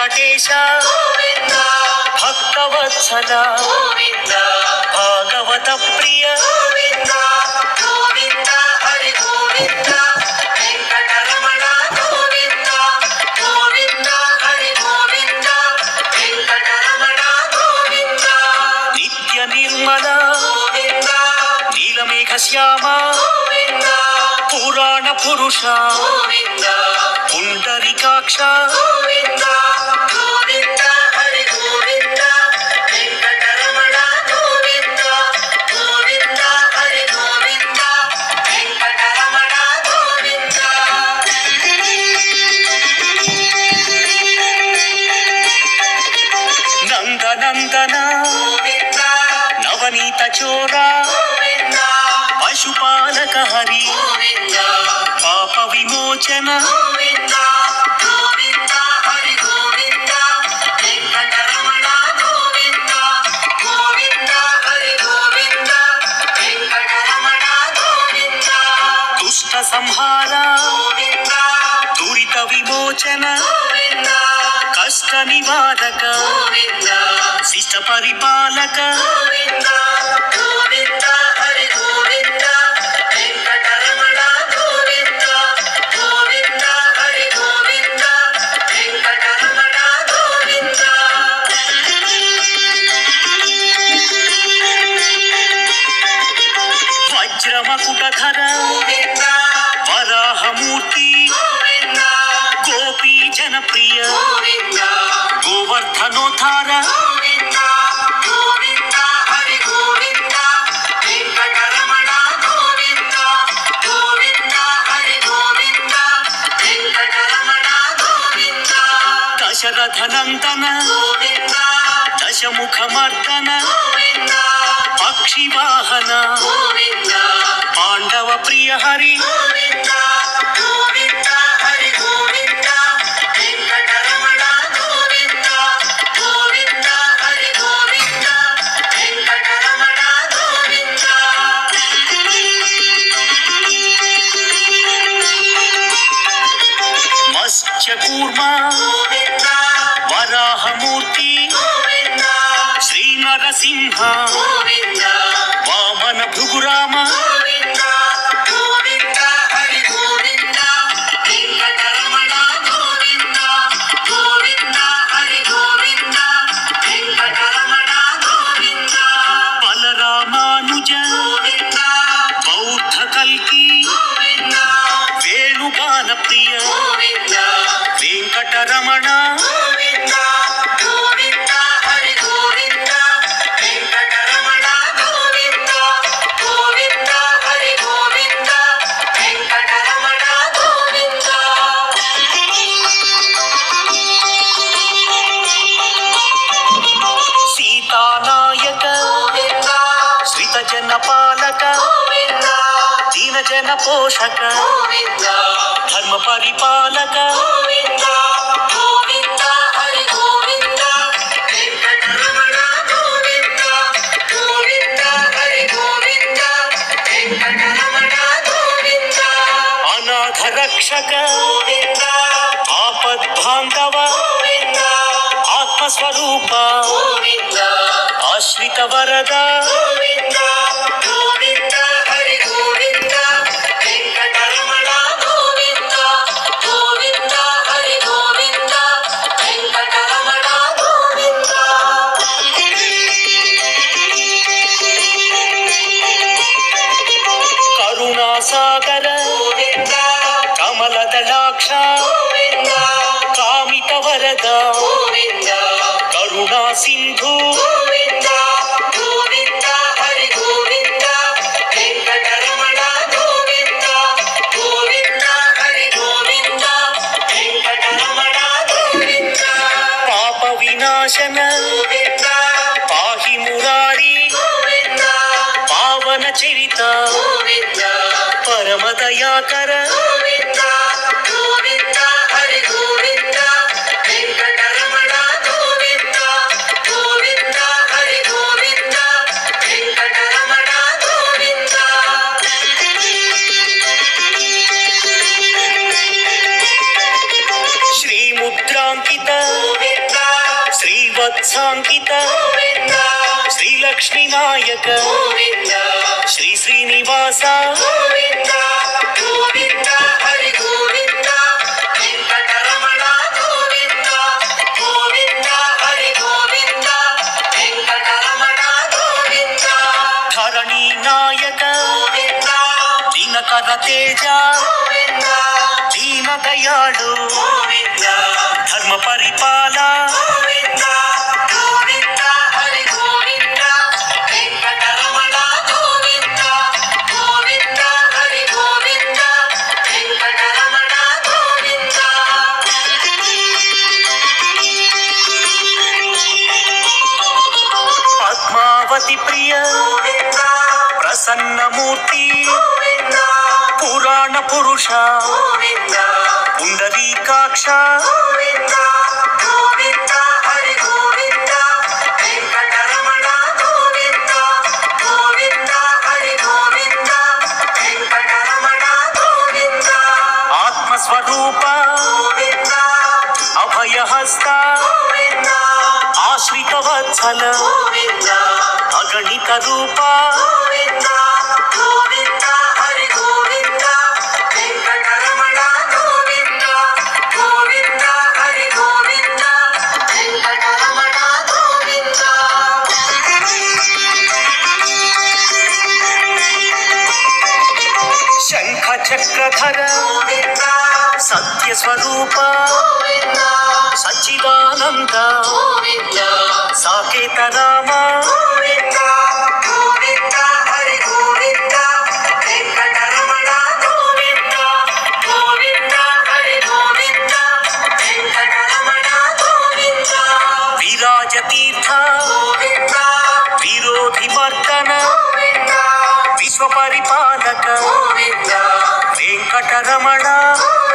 వెంకటేశ భక్తవత్సల భాగవత ప్రియ నిత్య నిర్మల నీలమేఘ శ్యామ పురాణ పురుష పుండరీకాక్ష నందనందన నవనీత చోరా పశుపాలక హరి పాప విమోచన దుష్ట సంహార దురిత విమోచన కష్ట నివారక శిష్ట పరిపాలక వజ్రమకుటధర వరాహమూర్తి గోపీ జనప్రియ గోవర్ధనోద్ధార దశరథనందన దశముఖమర్దన పక్షివాహన పాండవ ప్రియ హరి మత్స్యకూర్మ వరాహమూర్తి శ్రీ నరసింహ వామన భృగురామ బలరామానుజ బౌద్ధ కల్కి వేణుగాన ప్రియ వెంకటరమణ సీతానాయక శ్రితజన పాలక దీనజన పోషక ధర్మ పరిపాలక అనాథ రక్షక ఆపద్బాంధవ ఆత్మస్వరూప ఆశ్రిత వరద కరుణాసాగర కమలదళాక్ష కామిత వరద కరుణా సింధు పాప వినాశన పాహి మురారి పావన చరిత పరమ దయాకర శ్రీముద్రాంకిత వత్సాంకిత గోవింద శ్రీలక్ష్మీ నాయక గోవింద శ్రీ శ్రీనివాస గోవింద గోవింద హరి గోవింద వెంకటరమణ గోవింద గోవింద హరి గోవింద వెంకటరమణ గోవింద ధరణి నాయక గోవింద దినకర తేజ గోవింద దీన దయాళు గోవింద ధర్మ పరిపాల గోవింద గోవింద హరి గోవింద వెంకటరమణ గోవింద గోవింద హరి గోవింద వెంకటరమణ గోవింద పద్మావతి ప్రియ గోవింద ప్రసన్నమూర్తి గోవింద పురాణ పురుష గోవింద పుండరీకాక్ష గోవింద గోవింద హరి గోవింద వెంకటరమణ గోవింద గోవింద హరి గోవింద వెంకటరమణ గోవింద ఆత్మస్వరూప గోవింద అభయహస్త గోవింద ఆశ్రిత వత్సల గోవింద అగణిత రూప గోవింద గోవింద హరి గోవింద వెంకటరమణ గోవింద గోవింద హరి గోవింద వెంకటరమణ గోవింద శంఖ చక్రధర గోవింద సత్య స్వరూప గోవింద సచ్చిదానంద గోవింద సాకేత రామ గోవింద గోవింద హరి గోవింద వెంకటరమణ గోవింద గోవింద హరి గోవింద వెంకటరమణ గోవింద విరాజ తీర్థ గోవింద విరోధి మర్దన గోవింద విశ్వ పరిపాలక గోవింద వెంకటరమణ గోవింద